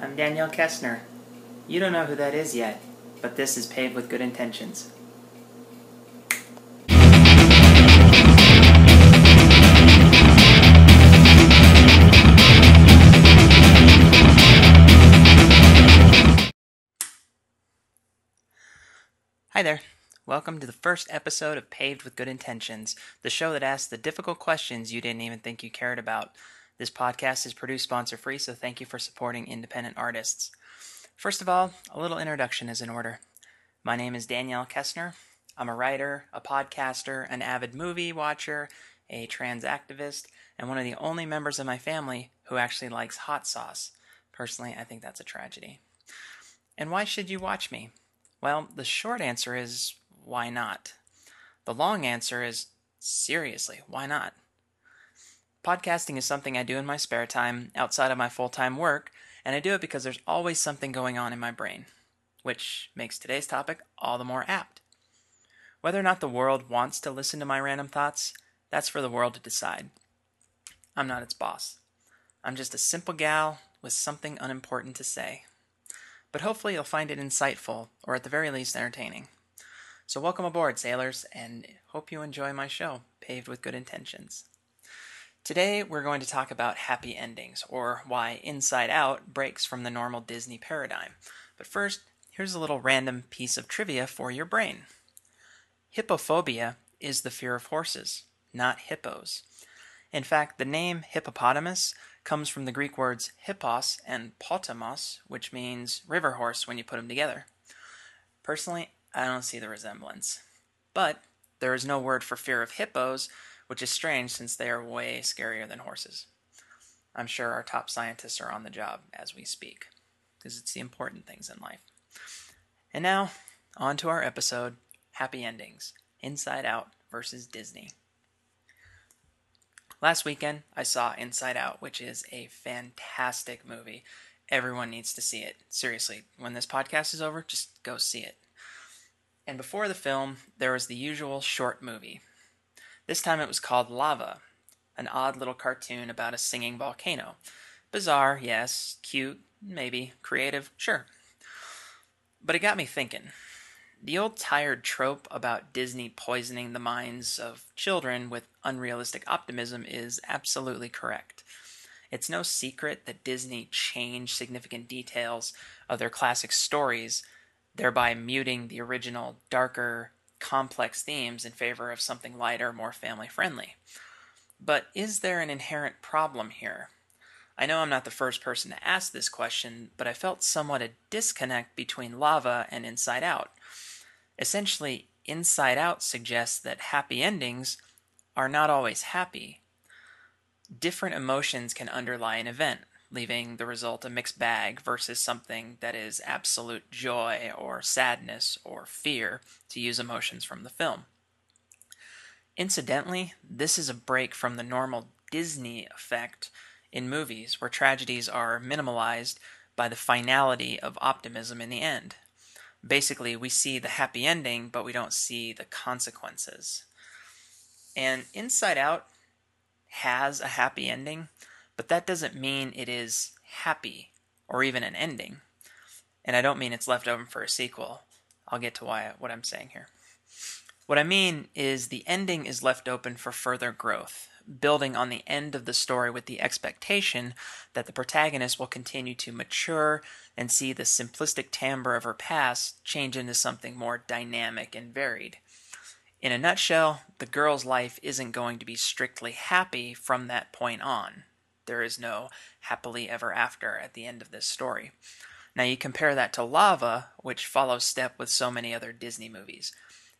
I'm Danielle Kestner. You don't know who that is yet, but this is Paved with Good Intentions. Hi there. Welcome to the first episode of Paved with Good Intentions, the show that asks the difficult questions you didn't even think you cared about. This podcast is produced sponsor-free, so thank you for supporting independent artists. First of all, a little introduction is in order. My name is Danielle Kestner. I'm a writer, a podcaster, an avid movie watcher, a trans activist, and one of the only members of my family who actually likes hot sauce. Personally, I think that's a tragedy. And why should you watch me? Well, the short answer is, why not? The long answer is, seriously, why not? Podcasting is something I do in my spare time, outside of my full-time work, and I do it because there's always something going on in my brain, which makes today's topic all the more apt. Whether or not the world wants to listen to my random thoughts, that's for the world to decide. I'm not its boss. I'm just a simple gal with something unimportant to say. But hopefully you'll find it insightful, or at the very least entertaining. So welcome aboard, sailors, and hope you enjoy my show, Paved with Good Intentions. Today we're going to talk about happy endings, or why Inside Out breaks from the normal Disney paradigm. But first, here's a little random piece of trivia for your brain. Hippophobia is the fear of horses, not hippos. In fact, the name hippopotamus comes from the Greek words hippos and potamos, which means river horse when you put them together. Personally, I don't see the resemblance. But there is no word for fear of hippos, which is strange since they are way scarier than horses. I'm sure our top scientists are on the job as we speak, because it's the important things in life. And now, on to our episode, Happy Endings, Inside Out versus Disney. Last weekend, I saw Inside Out, which is a fantastic movie. Everyone needs to see it. Seriously, when this podcast is over, just go see it. And before the film, there was the usual short movie. This time it was called Lava, an odd little cartoon about a singing volcano. Bizarre, yes. Cute, maybe. Creative, sure. But it got me thinking. The old tired trope about Disney poisoning the minds of children with unrealistic optimism is absolutely correct. It's no secret that Disney changed significant details of their classic stories, thereby muting the original, darker, complex themes in favor of something lighter, more family-friendly. But is there an inherent problem here? I know I'm not the first person to ask this question, but I felt somewhat a disconnect between Lava and Inside Out. Essentially, Inside Out suggests that happy endings are not always happy. Different emotions can underlie an event, leaving the result a mixed bag versus something that is absolute joy or sadness or fear, to use emotions from the film. Incidentally, this is a break from the normal Disney effect in movies where tragedies are minimalized by the finality of optimism in the end. Basically, we see the happy ending, but we don't see the consequences. And Inside Out has a happy ending, but that doesn't mean it is happy or even an ending. And I don't mean it's left over for a sequel. I'll get to what I'm saying here. What I mean is the ending is left open for further growth, building on the end of the story with the expectation that the protagonist will continue to mature and see the simplistic timbre of her past change into something more dynamic and varied. In a nutshell, the girl's life isn't going to be strictly happy from that point on. There is no happily ever after at the end of this story. Now you compare that to Lava, which follows step with so many other Disney movies.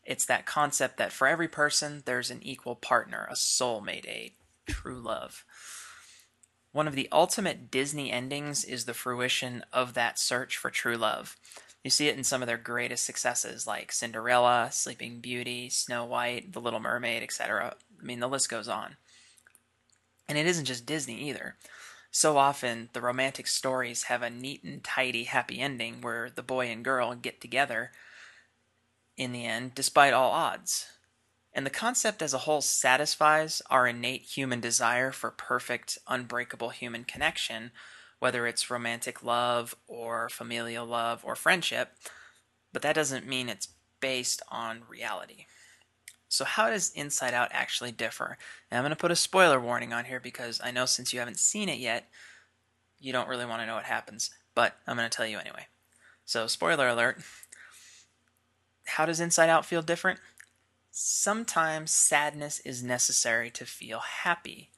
It's that concept that for every person, there's an equal partner, a soulmate, a true love. One of the ultimate Disney endings is the fruition of that search for true love. You see it in some of their greatest successes like Cinderella, Sleeping Beauty, Snow White, The Little Mermaid, etc. I mean, the list goes on. And it isn't just Disney either. So often, the romantic stories have a neat and tidy happy ending where the boy and girl get together in the end, despite all odds. And the concept as a whole satisfies our innate human desire for perfect, unbreakable human connection, whether it's romantic love or familial love or friendship, but that doesn't mean it's based on reality. So how does Inside Out actually differ? Now I'm going to put a spoiler warning on here because I know since you haven't seen it yet, you don't really want to know what happens, but I'm going to tell you anyway. So spoiler alert, how does Inside Out feel different? Sometimes sadness is necessary to feel happy.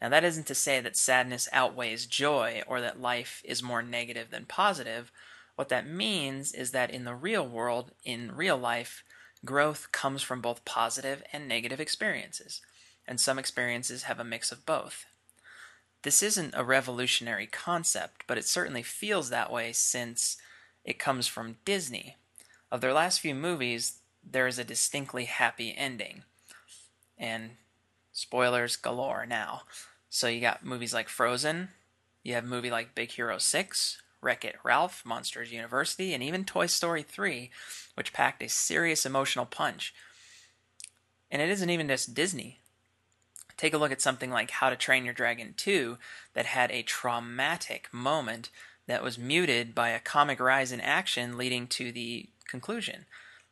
Now that isn't to say that sadness outweighs joy or that life is more negative than positive. What that means is that in the real world, in real life, growth comes from both positive and negative experiences, and some experiences have a mix of both. This isn't a revolutionary concept, but it certainly feels that way since it comes from Disney. Of their last few movies, there is a distinctly happy ending. And spoilers galore now. So you got movies like Frozen, you have a movie like Big Hero 6, Wreck-It Ralph, Monsters University, and even Toy Story 3, which packed a serious emotional punch. And it isn't even just Disney. Take a look at something like How to Train Your Dragon 2 that had a traumatic moment that was muted by a comic rise in action leading to the conclusion.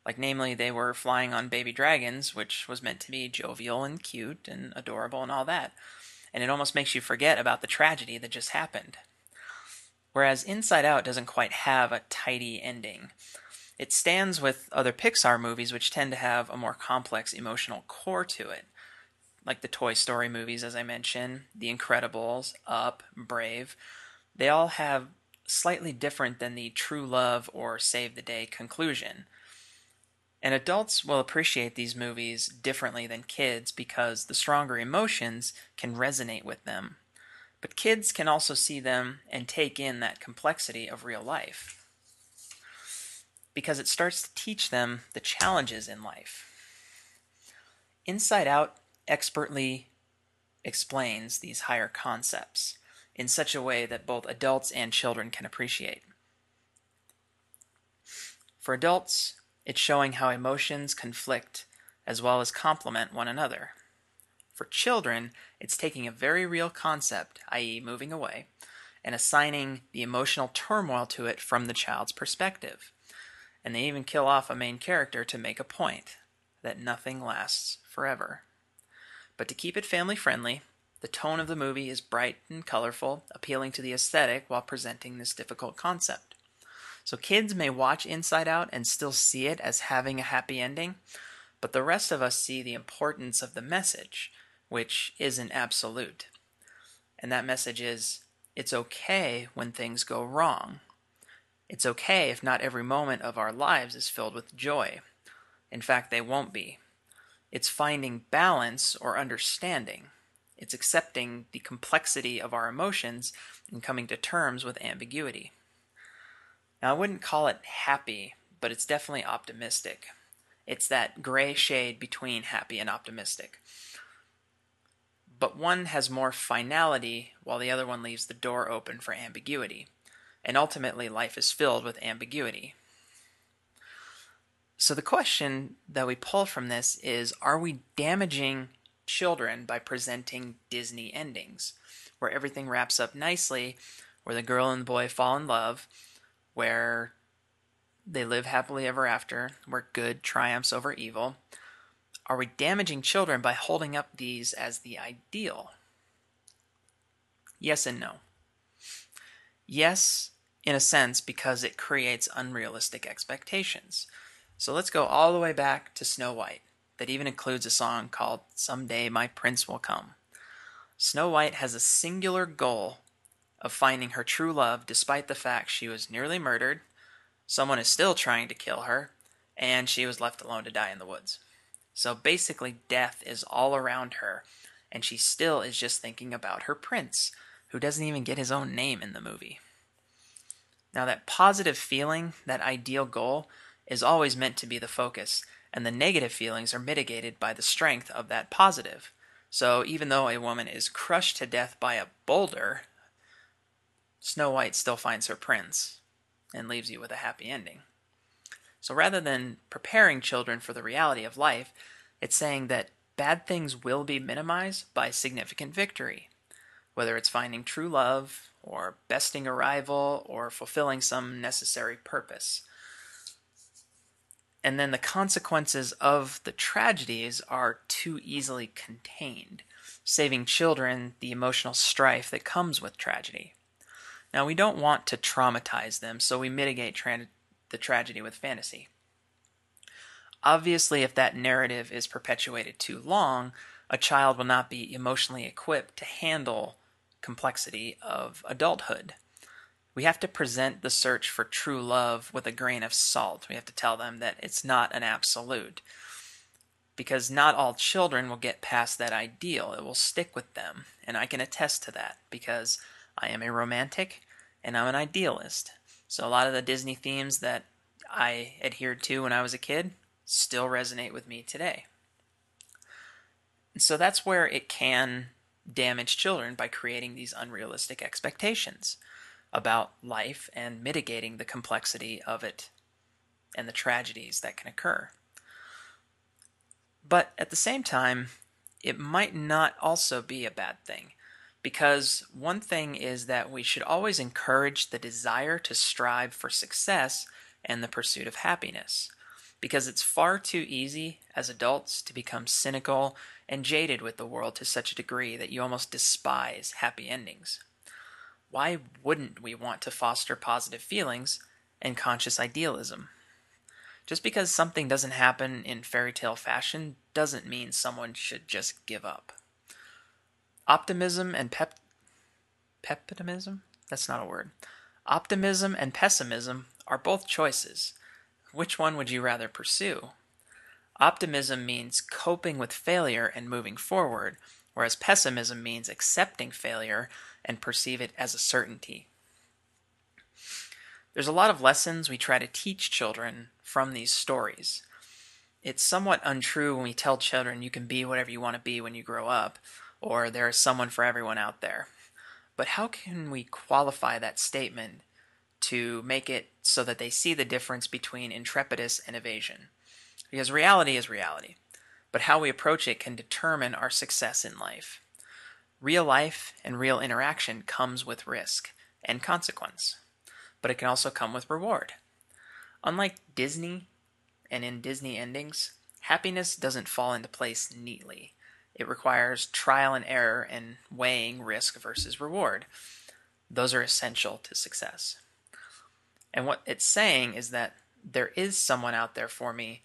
Like, namely, they were flying on baby dragons, which was meant to be jovial and cute and adorable and all that. And it almost makes you forget about the tragedy that just happened. Whereas Inside Out doesn't quite have a tidy ending. It stands with other Pixar movies, which tend to have a more complex emotional core to it. Like the Toy Story movies, as I mentioned, The Incredibles, Up, Brave. They all have slightly different than the true love or save the day conclusion. And adults will appreciate these movies differently than kids because the stronger emotions can resonate with them. But kids can also see them and take in that complexity of real life because it starts to teach them the challenges in life. Inside Out expertly explains these higher concepts in such a way that both adults and children can appreciate. For adults, it's showing how emotions conflict as well as complement one another. For children, it's taking a very real concept, i.e. moving away, and assigning the emotional turmoil to it from the child's perspective. And they even kill off a main character to make a point, that nothing lasts forever. But to keep it family-friendly, the tone of the movie is bright and colorful, appealing to the aesthetic while presenting this difficult concept. So kids may watch Inside Out and still see it as having a happy ending, but the rest of us see the importance of the message, which isn't absolute. And that message is, it's okay when things go wrong. It's okay if not every moment of our lives is filled with joy. In fact, they won't be. It's finding balance or understanding. It's accepting the complexity of our emotions and coming to terms with ambiguity. Now, I wouldn't call it happy, but it's definitely optimistic. It's that gray shade between happy and optimistic. But one has more finality while the other one leaves the door open for ambiguity. And ultimately, life is filled with ambiguity. So the question that we pull from this is, are we damaging children by presenting Disney endings, where everything wraps up nicely, where the girl and the boy fall in love, where they live happily ever after, where good triumphs over evil? Are we damaging children by holding up these as the ideal? Yes and no. Yes, in a sense, because it creates unrealistic expectations. So let's go all the way back to Snow White, that even includes a song called Someday My Prince Will Come. Snow White has a singular goal of finding her true love despite the fact she was nearly murdered, someone is still trying to kill her, and she was left alone to die in the woods. So basically death is all around her, and she still is just thinking about her prince, who doesn't even get his own name in the movie. Now that positive feeling, that ideal goal, is always meant to be the focus, and the negative feelings are mitigated by the strength of that positive. So even though a woman is crushed to death by a boulder, Snow White still finds her prince and leaves you with a happy ending. So rather than preparing children for the reality of life, it's saying that bad things will be minimized by significant victory. whether it's finding true love, or besting a rival, or fulfilling some necessary purpose. And then the consequences of the tragedies are too easily contained, saving children the emotional strife that comes with tragedy. Now, we don't want to traumatize them, so we mitigate the tragedy with fantasy. Obviously, if that narrative is perpetuated too long, a child will not be emotionally equipped to handle complexity of adulthood. We have to present the search for true love with a grain of salt. We have to tell them that it's not an absolute. Because not all children will get past that ideal. It will stick with them. And I can attest to that because I am a romantic and I'm an idealist. So a lot of the Disney themes that I adhered to when I was a kid still resonate with me today. And so that's where it can damage children by creating these unrealistic expectations about life and mitigating the complexity of it and the tragedies that can occur. But at the same time, it might not also be a bad thing, because one thing is that we should always encourage the desire to strive for success and the pursuit of happiness, because it's far too easy as adults to become cynical and jaded with the world to such a degree that you almost despise happy endings. Why wouldn't we want to foster positive feelings and conscious idealism? Just because something doesn't happen in fairy tale fashion doesn't mean someone should just give up. Optimism and pessimism? That's not a word. Optimism and pessimism are both choices. Which one would you rather pursue? Optimism means coping with failure and moving forward, whereas pessimism means accepting failure and perceive it as a certainty. There's a lot of lessons we try to teach children from these stories. It's somewhat untrue when we tell children you can be whatever you want to be when you grow up, or there is someone for everyone out there. But how can we qualify that statement to make it so that they see the difference between intrepidus and evasion? Because reality is reality, but how we approach it can determine our success in life. Real life and real interaction comes with risk and consequence, but it can also come with reward. Unlike Disney and in Disney endings, happiness doesn't fall into place neatly. It requires trial and error and weighing risk versus reward. Those are essential to success. And what it's saying is that there is someone out there for me,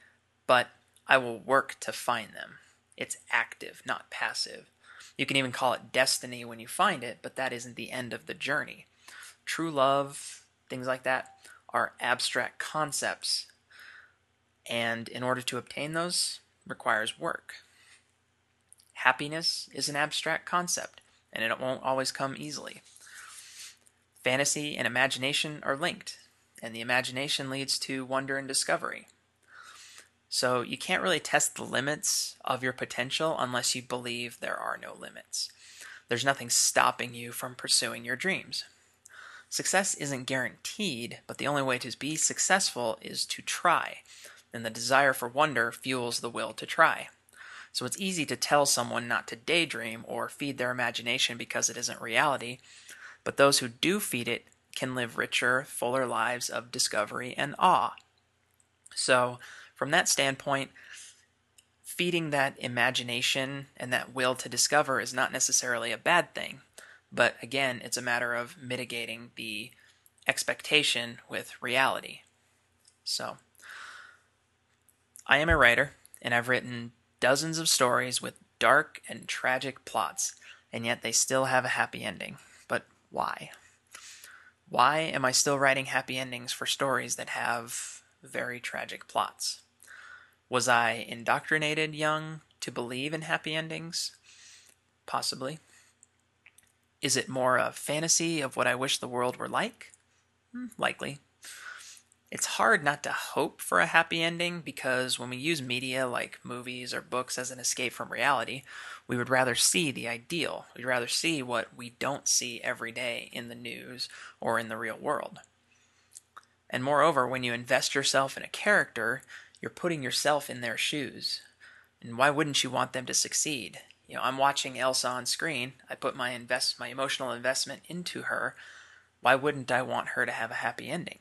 but I will work to find them. It's active, not passive. You can even call it destiny when you find it, but that isn't the end of the journey. True love, things like that, are abstract concepts, and in order to obtain those, requires work. Happiness is an abstract concept, and it won't always come easily. Fantasy and imagination are linked, and the imagination leads to wonder and discovery. So you can't really test the limits of your potential unless you believe there are no limits. There's nothing stopping you from pursuing your dreams. Success isn't guaranteed, but the only way to be successful is to try, and the desire for wonder fuels the will to try. So it's easy to tell someone not to daydream or feed their imagination because it isn't reality, but those who do feed it can live richer, fuller lives of discovery and awe. So, from that standpoint, feeding that imagination and that will to discover is not necessarily a bad thing. But again, it's a matter of mitigating the expectation with reality. So, I am a writer, and I've written dozens of stories with dark and tragic plots, and yet they still have a happy ending. But why? Why am I still writing happy endings for stories that have very tragic plots? Was I indoctrinated young to believe in happy endings? Possibly. Is it more a fantasy of what I wish the world were like? Likely. It's hard not to hope for a happy ending because when we use media like movies or books as an escape from reality, we would rather see the ideal. We'd rather see what we don't see every day in the news or in the real world. And moreover, when you invest yourself in a character, you're putting yourself in their shoes. And why wouldn't you want them to succeed? I'm watching Elsa on screen. I put my emotional investment into her. Why wouldn't I want her to have a happy ending?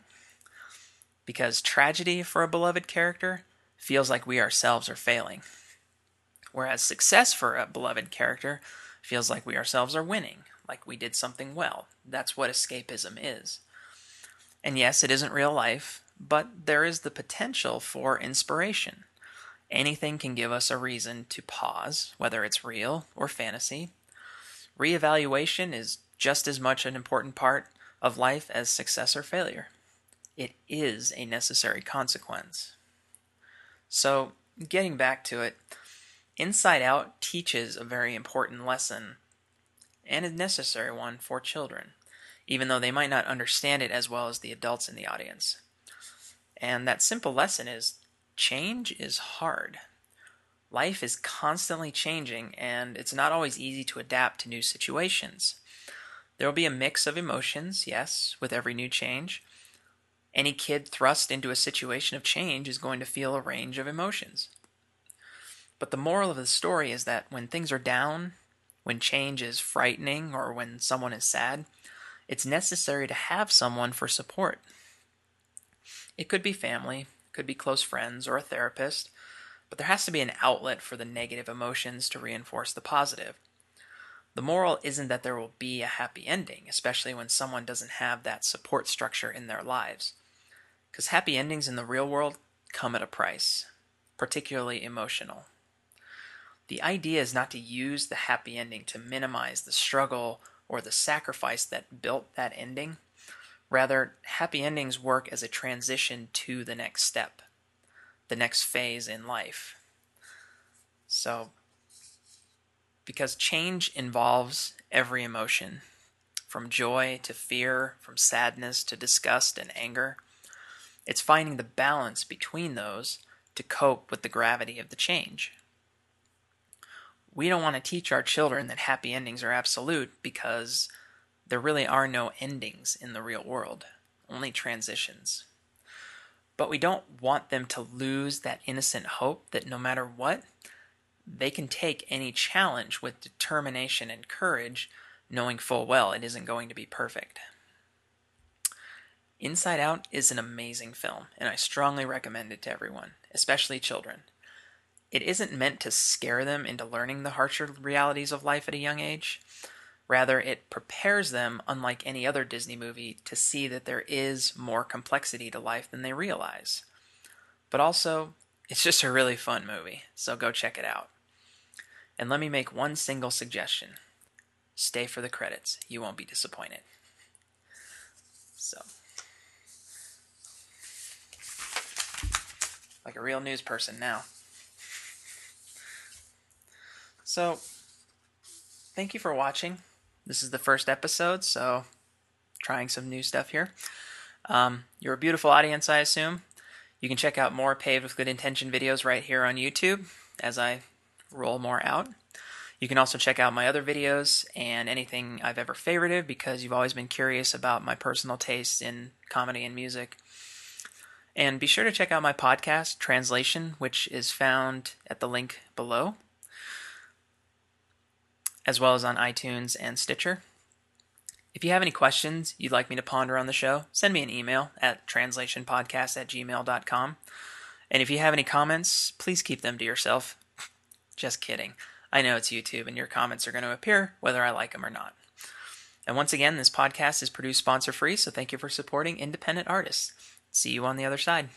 Because tragedy for a beloved character feels like we ourselves are failing, whereas success for a beloved character feels like we ourselves are winning, like we did something well. That's what escapism is. And yes, it isn't real life, but there is the potential for inspiration. Anything can give us a reason to pause, whether it's real or fantasy. Reevaluation is just as much an important part of life as success or failure. It is a necessary consequence. So, getting back to it, Inside Out teaches a very important lesson, and a necessary one for children, even though they might not understand it as well as the adults in the audience. And that simple lesson is change is hard. Life is constantly changing, and it's not always easy to adapt to new situations. There will be a mix of emotions, yes, with every new change. Any kid thrust into a situation of change is going to feel a range of emotions. But the moral of the story is that when things are down, when change is frightening, or when someone is sad, it's necessary to have someone for support. It could be family, could be close friends, or a therapist, but there has to be an outlet for the negative emotions to reinforce the positive. The moral isn't that there will be a happy ending, especially when someone doesn't have that support structure in their lives. Because happy endings in the real world come at a price, particularly emotional. The idea is not to use the happy ending to minimize the struggle or the sacrifice that built that ending. Rather, happy endings work as a transition to the next step, the next phase in life. So, because change involves every emotion, from joy to fear, from sadness to disgust and anger. It's finding the balance between those to cope with the gravity of the change. We don't want to teach our children that happy endings are absolute because there really are no endings in the real world, only transitions. But we don't want them to lose that innocent hope that no matter what, they can take any challenge with determination and courage, knowing full well it isn't going to be perfect. Inside Out is an amazing film, and I strongly recommend it to everyone, especially children. It isn't meant to scare them into learning the harsher realities of life at a young age. Rather, it prepares them, unlike any other Disney movie, to see that there is more complexity to life than they realize. But also, it's just a really fun movie, so go check it out. And let me make one single suggestion. Stay for the credits. You won't be disappointed. So, like a real news person now. So, thank you for watching. This is the first episode, so trying some new stuff here. You're a beautiful audience, I assume. You can check out more Paved with Good Intention videos right here on YouTube as I roll more out. You can also check out my other videos and anything I've ever favorited because you've always been curious about my personal tastes in comedy and music. And be sure to check out my podcast, Translation, which is found at the link below, as well as on iTunes and Stitcher. If you have any questions you'd like me to ponder on the show, send me an email at translationpodcast@gmail.com. And if you have any comments, please keep them to yourself. Just kidding. I know it's YouTube and your comments are going to appear whether I like them or not. And once again, this podcast is produced sponsor-free, so thank you for supporting independent artists. See you on the other side.